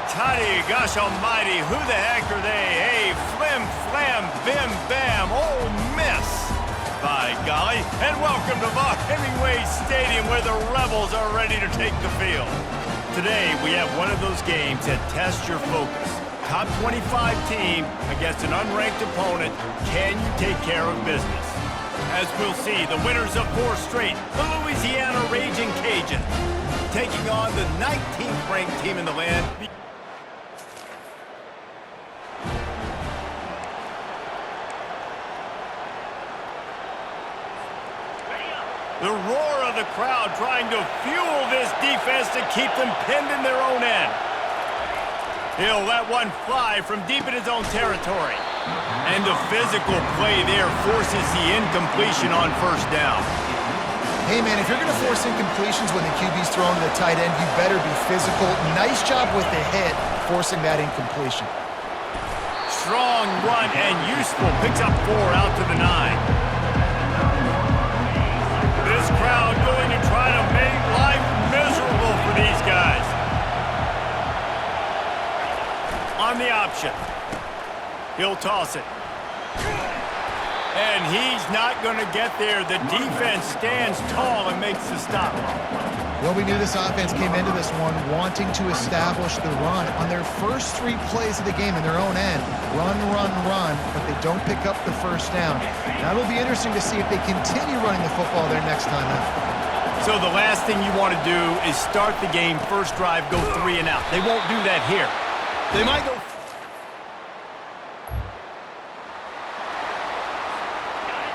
righty-tighty, gosh almighty, who the heck are they? Hey, flim, flam, bim, bam, oh, miss. By golly, and welcome to Vaught Hemingway Stadium where the Rebels are ready to take the field. Today, we have one of those games that tests your focus. Top 25 team against an unranked opponent. Can you take care of business? As we'll see, the winners of 4 straight, the Louisiana Raging Cajuns, taking on the 19th ranked team in the land. The roar of the crowd trying to fuel this defense to keep them pinned in their own end. He'll let one fly from deep in his own territory. And the physical play there forces the incompletion on first down. Hey, man, if you're going to force incompletions when the QB's thrown to the tight end, you better be physical. Nice job with the hit, forcing that incompletion. Strong run and useful. Picks up 4 out to the 9. This crowd going to try to make life miserable for these guys. On the option. He'll toss it. And he's not going to get there. The defense stands tall and makes the stop. Well, we knew this offense came into this one wanting to establish the run on their first 3 plays of the game in their own end. Run, run, run, but they don't pick up the first down. Now it'll be interesting to see if they continue running the football their next time out. So the last thing you want to do is start the game, first drive, go 3 and out. They won't do that here. They might go...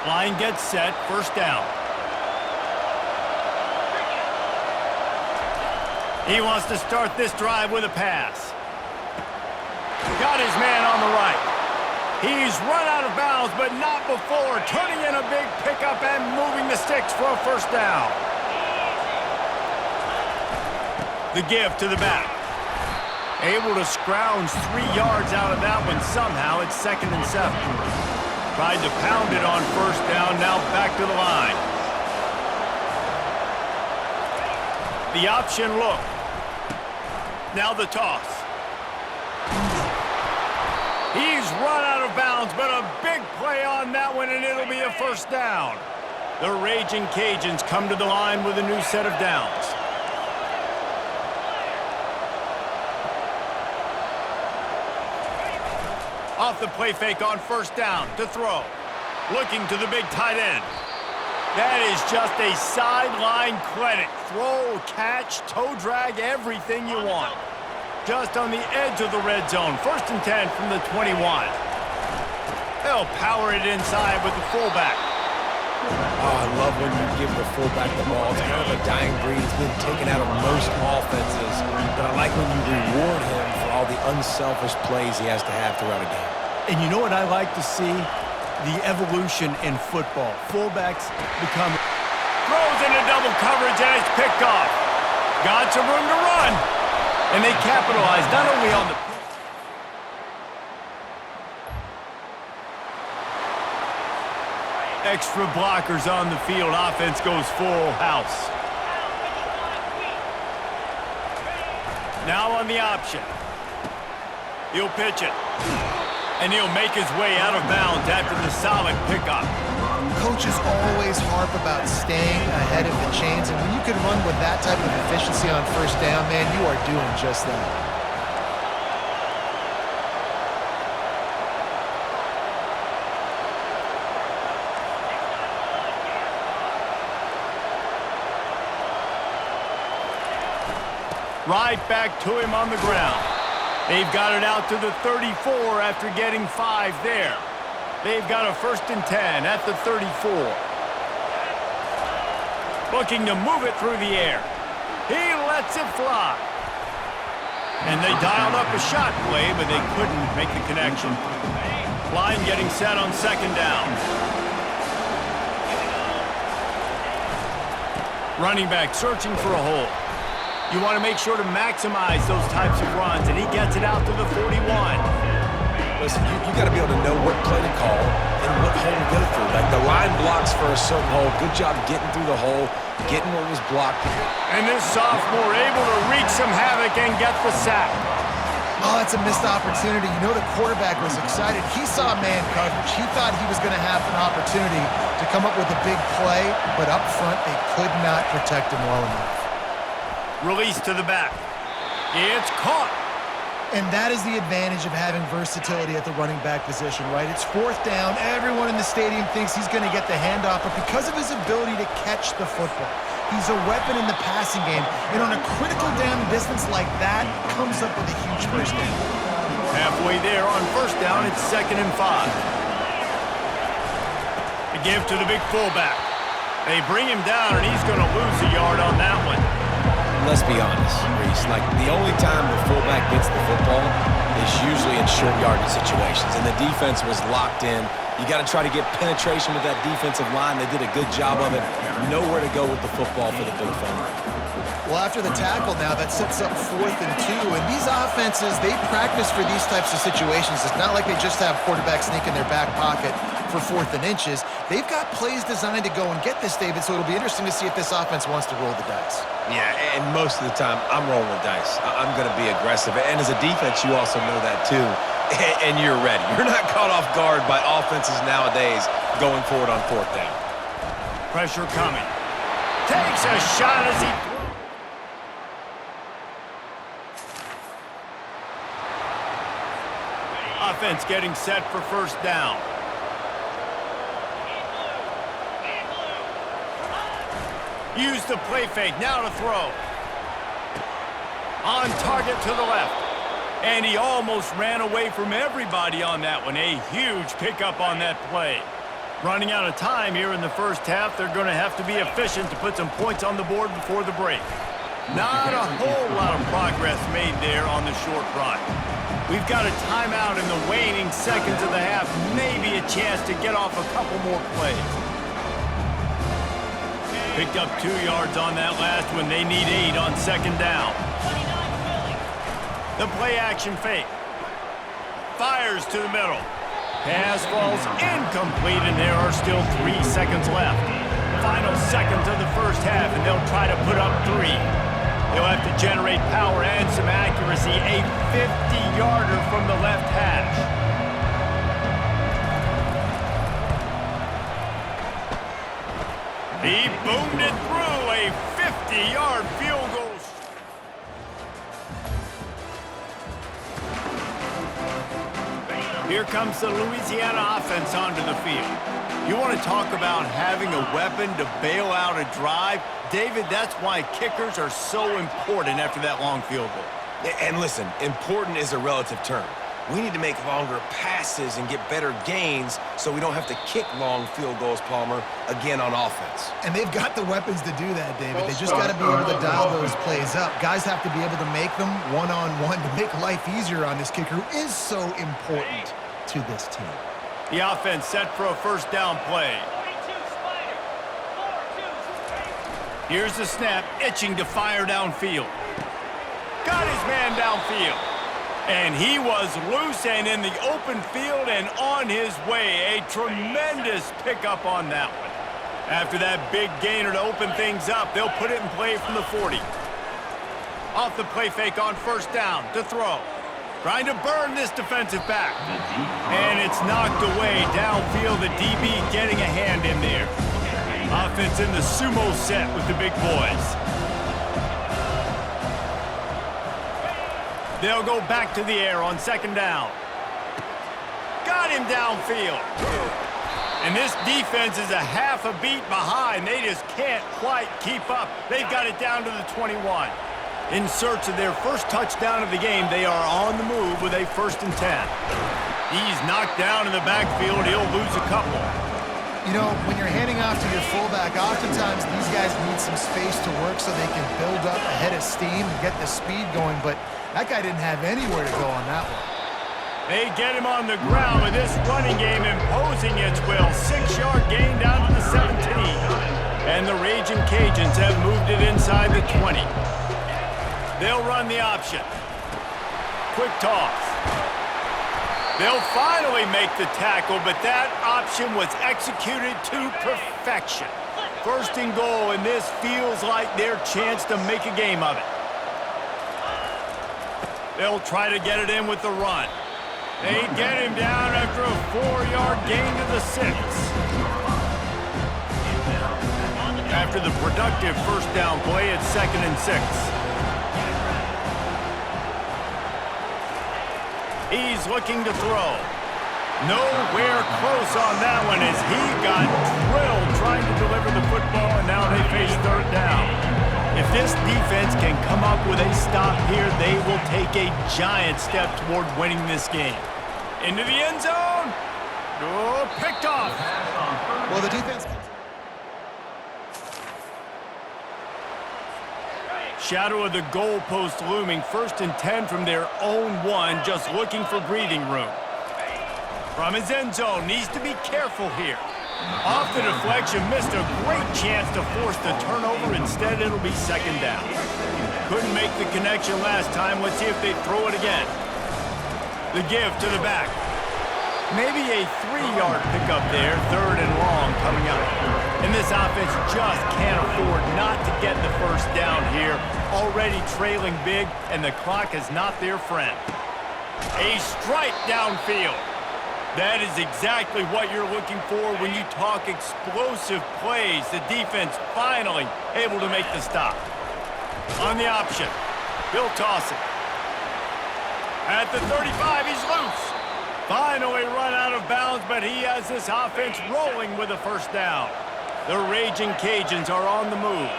Line gets set, first down. He wants to start this drive with a pass. Got his man on the right. He's run out of bounds, but not before. Turning in a big pickup and moving the sticks for a first down. The give to the back. Able to scrounge 3 yards out of that one somehow. It's 2nd and 7. Tried to pound it on first down, now back to the line. The option look. Now the toss. He's run out of bounds, but a big play on that one, and it'll be a first down. The Raging Cajuns come to the line with a new set of downs. Off the play fake on first down to throw. Looking to the big tight end. That is just a sideline clinic. Throw, catch, toe drag, everything you want. Just on the edge of the red zone. 1st and 10 from the 21. They'll power it inside with the fullback. Oh, I love when you give the fullback the ball. It's kind of a dying breed. It's been taken out of most offenses. But I like when you reward him for all the unselfish plays he has to have throughout a game. And you know what I like to see? The evolution in football. Fullbacks become... Throws into double coverage and it's picked off. Got some room to run. And they capitalize not only on the... Extra blockers on the field. Offense goes full house. Now on the option. He'll pitch it. And he'll make his way out of bounds after the solid pickup. Coaches always harp about staying ahead of the chains, and when you can run with that type of efficiency on first down, man, you are doing just that. Right back to him on the ground. They've got it out to the 34 after getting 5 there. They've got a 1st and 10 at the 34. Looking to move it through the air. He lets it fly. And they dialed up a shot play, but they couldn't make the connection. Line getting set on 2nd down. Running back searching for a hole. You want to make sure to maximize those types of runs, and he gets it out to the 41. Listen, you got to be able to know what play to call and what hole to go through. Like the line blocks for a certain hole. Good job getting through the hole, getting what was blocked. And this sophomore able to wreak some havoc and get the sack. Oh, it's a missed opportunity. You know the quarterback was excited. He saw man coverage. He thought he was going to have an opportunity to come up with a big play, but up front, they could not protect him well enough. Release to the back. It's caught. And that is the advantage of having versatility at the running back position, right? It's fourth down. Everyone in the stadium thinks he's going to get the handoff, but because of his ability to catch the football, he's a weapon in the passing game. And on a critical down distance like that, comes up with a huge first down. Halfway there on first down, it's 2nd and 5. The give to the big fullback. They bring him down, and he's going to lose a yard on that one. Let's be honest, Reese. Like, the only time the fullback gets the football is usually in short yardage situations, and the defense was locked in. You got to try to get penetration with that defensive line. They did a good job of it. Nowhere to go with the football for the big fella. Well, after the tackle now, that sets up 4th and 2. And these offenses, they practice for these types of situations. It's not like they just have quarterbacks sneak in their back pocket for 4th and inches. They've got plays designed to go and get this, David, so it'll be interesting to see if this offense wants to roll the dice. Yeah, and most of the time, I'm rolling the dice. I'm going to be aggressive. And as a defense, you also know that too. And you're ready. You're not caught off guard by offenses nowadays going forward on 4th down. Pressure coming. Takes a shot as he... Offense getting set for first down. Use the play fake. Now to throw. On target to the left. And he almost ran away from everybody on that one. A huge pickup on that play. Running out of time here in the first half. They're going to have to be efficient to put some points on the board before the break. Not a whole lot of progress made there on the short run. We've got a timeout in the waning seconds of the half. Maybe a chance to get off a couple more plays. Picked up 2 yards on that last one. They need 8 on 2nd down. The play action fake. Fires to the middle. Pass falls incomplete, and there are still 3 seconds left. Final seconds of the first half, and they'll try to put up 3. They'll have to generate power and some accuracy. A 50-yarder from the left hash. He boomed it through. A 50-yard field goal. Here comes the Louisiana offense onto the field. You want to talk about having a weapon to bail out a drive? David, that's why kickers are so important after that long field goal. And listen, important is a relative term. We need to make longer passes and get better gains so we don't have to kick long field goals, Palmer, again on offense. And they've got the weapons to do that, David. They just got to be able to dial those plays up. Guys have to be able to make them one-on-one to make life easier on this kicker, who is so important to this team. The offense set for a first down play. Here's the snap, itching to fire downfield. Got his man downfield. And he was loose and in the open field and on his way. A tremendous pickup on that one. After that big gainer to open things up, they'll put it in play from the 40. Off the play fake on first down to throw. Trying to burn this defensive back. And it's knocked away downfield. The DB getting a hand in there. Offense in the sumo set with the big boys. They'll go back to the air on second down. Got him downfield. And this defense is a half a beat behind. They just can't quite keep up. They've got it down to the 21. In search of their first touchdown of the game, they are on the move with a 1st and 10. He's knocked down in the backfield. He'll lose a couple. You know, when you're handing off to your fullback, oftentimes these guys need some space to work so they can build up a head of steam and get the speed going, but that guy didn't have anywhere to go on that one. They get him on the ground with this running game imposing its will. 6-yard gain down to the 17. And the Raging Cajuns have moved it inside the 20. They'll run the option. Quick toss. They'll finally make the tackle, but that option was executed to perfection. 1st and goal, and this feels like their chance to make a game of it. They'll try to get it in with the run. They get him down after a 4-yard gain to the 6. After the productive first down play, it's 2nd and 6. He's looking to throw. Nowhere close on that one as he got drilled trying to deliver the football, and now they face 3rd down. If this defense can come up with a stop here, they will take a giant step toward winning this game. Into the end zone. Oh, picked off. Well, the defense... Shadow of the goalpost looming. 1st and 10 from their own 1, just looking for breathing room. From his end zone, needs to be careful here. Off the deflection, missed a great chance to force the turnover. Instead, it'll be 2nd down. Couldn't make the connection last time. Let's see if they throw it again. The give to the back. Maybe a 3-yard pickup there. 3rd and long coming up. And this offense just can't afford not to get the first down here. Already trailing big, and the clock is not their friend. A strike downfield. That is exactly what you're looking for when you talk explosive plays. The defense finally able to make the stop. On the option, he'll toss it. At the 35, he's loose. Finally run out of bounds, but he has this offense rolling with a first down. The Raging Cajuns are on the move.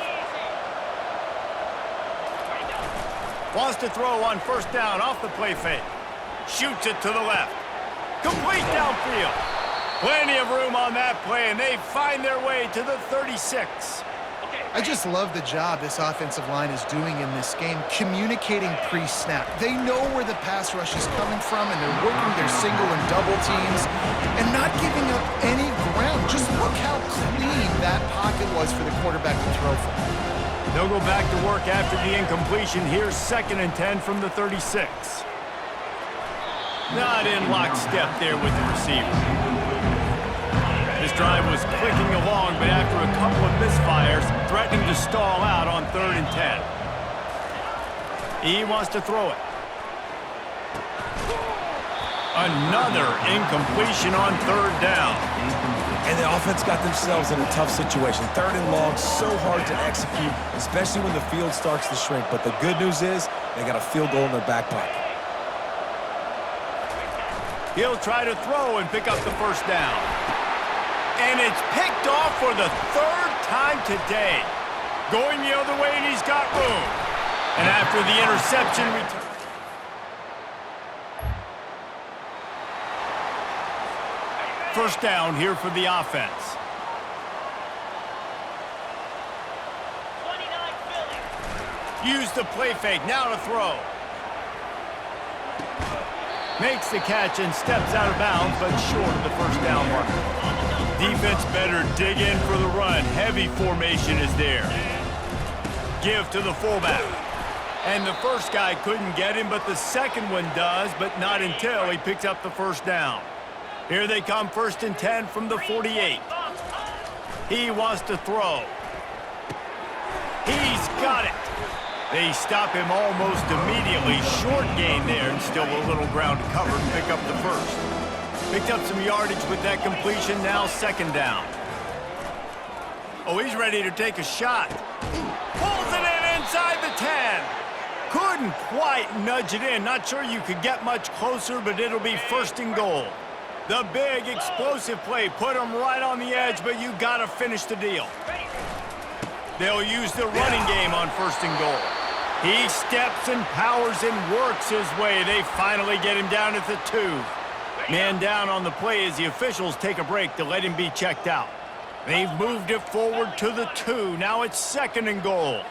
Wants to throw on 1st down off the play fake. Shoots it to the left. Complete downfield. Plenty of room on that play, and they find their way to the 36. I just love the job this offensive line is doing in this game, communicating pre-snap. They know where the pass rush is coming from, and they're working their single and double teams and not giving up any ground. Just look how clean that pocket was for the quarterback to throw from. They'll go back to work after the incompletion. Here's 2nd and 10 from the 36. Not in lockstep there with the receiver. This drive was clicking along, but after a couple of misfires, threatening to stall out on 3rd and 10. He wants to throw it. Another incompletion on 3rd down. And the offense got themselves in a tough situation. 3rd and long, so hard to execute, especially when the field starts to shrink. But the good news is they got a field goal in their back pocket. He'll try to throw and pick up the first down. And it's picked off for the 3rd time today. Going the other way, and he's got room. And after the interception, first down here for the offense. Use the play fake, now to throw. Makes the catch and steps out of bounds, but short of the first down marker. Defense better dig in for the run. Heavy formation is there. Give to the fullback. And the first guy couldn't get him, but the second one does, but not until he picks up the first down. Here they come, 1st and 10 from the 48. He wants to throw. He's got it. They stop him almost immediately. Short gain there, and still a little ground to cover and pick up the first. Picked up some yardage with that completion, now 2nd down. Oh, he's ready to take a shot. Pulls it in inside the 10. Couldn't quite nudge it in. Not sure you could get much closer, but it'll be 1st and goal. The big explosive play put him right on the edge, but you gotta finish the deal. They'll use the running game on 1st and goal. He steps and powers and works his way. They finally get him down at the 2. Man down on the play as the officials take a break to let him be checked out. They've moved it forward to the 2. Now it's 2nd and goal.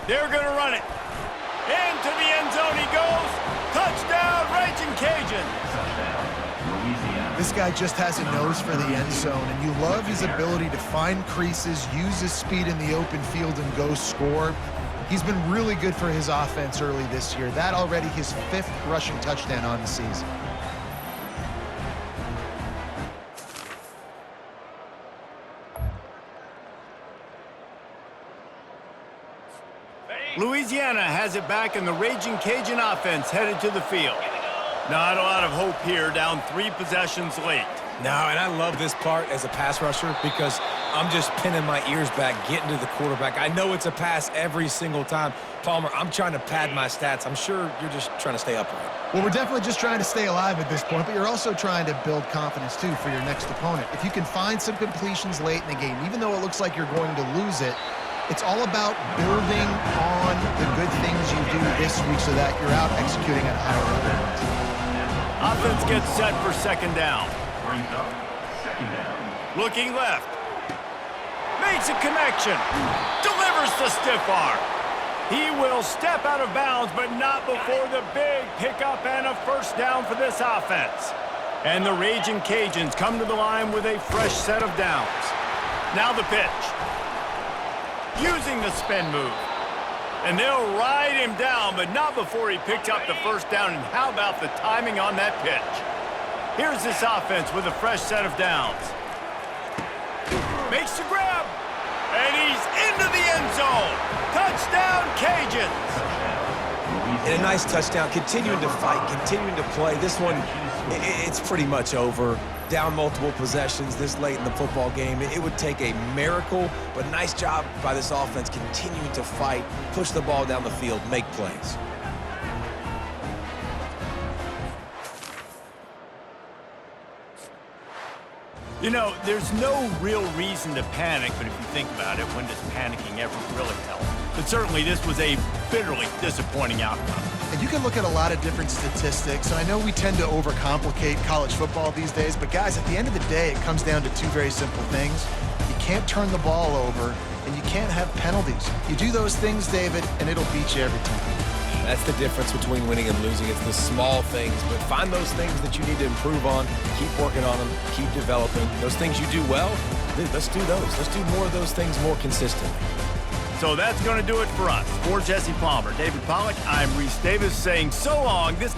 They're gonna run it. Into the end zone he goes. Touchdown, Raging Cajuns. This guy just has a nose for the end zone, and you love his ability to find creases, use his speed in the open field, and go score. He's been really good for his offense early this year. That already his 5th rushing touchdown on the season. Louisiana has it back, and the Raging Cajun offense headed to the field. Not a lot of hope here, down 3 possessions late. No, and I love this part as a pass rusher because I'm just pinning my ears back, getting to the quarterback. I know it's a pass every single time. Palmer, I'm trying to pad my stats. I'm sure you're just trying to stay upright. Well, we're definitely just trying to stay alive at this point, but you're also trying to build confidence, too, for your next opponent. If you can find some completions late in the game, even though it looks like you're going to lose it, it's all about building on the good things you do this week so that you're out executing at a higher level. Offense gets set for second down. Looking left. Makes a connection. Delivers the stiff arm. He will step out of bounds, but not before the big pickup and a first down for this offense. And the Raging Cajuns come to the line with a fresh set of downs. Now the pitch. Using the spin move. And they'll ride him down, but not before he picks up the first down. And how about the timing on that pitch? Here's this offense with a fresh set of downs. Makes the grab. And he's into the end zone. Touchdown, Cajuns. And a nice touchdown, continuing to fight, continuing to play. This one, it's pretty much over. Down multiple possessions this late in the football game. It would take a miracle, but nice job by this offense continuing to fight, push the ball down the field, make plays. You know, there's no real reason to panic, but if you think about it, when does panicking ever really help? But certainly this was a bitterly disappointing outcome. And you can look at a lot of different statistics, and I know we tend to overcomplicate college football these days, but guys, at the end of the day, it comes down to 2 very simple things. You can't turn the ball over, and you can't have penalties. You do those things, David, and it'll beat you every time. That's the difference between winning and losing. It's the small things, but find those things that you need to improve on, keep working on them, keep developing. Those things you do well, let's do those. Let's do more of those things more consistently. So that's going to do it for us. For Jesse Palmer, David Pollack, I'm Reese Davis saying so long. This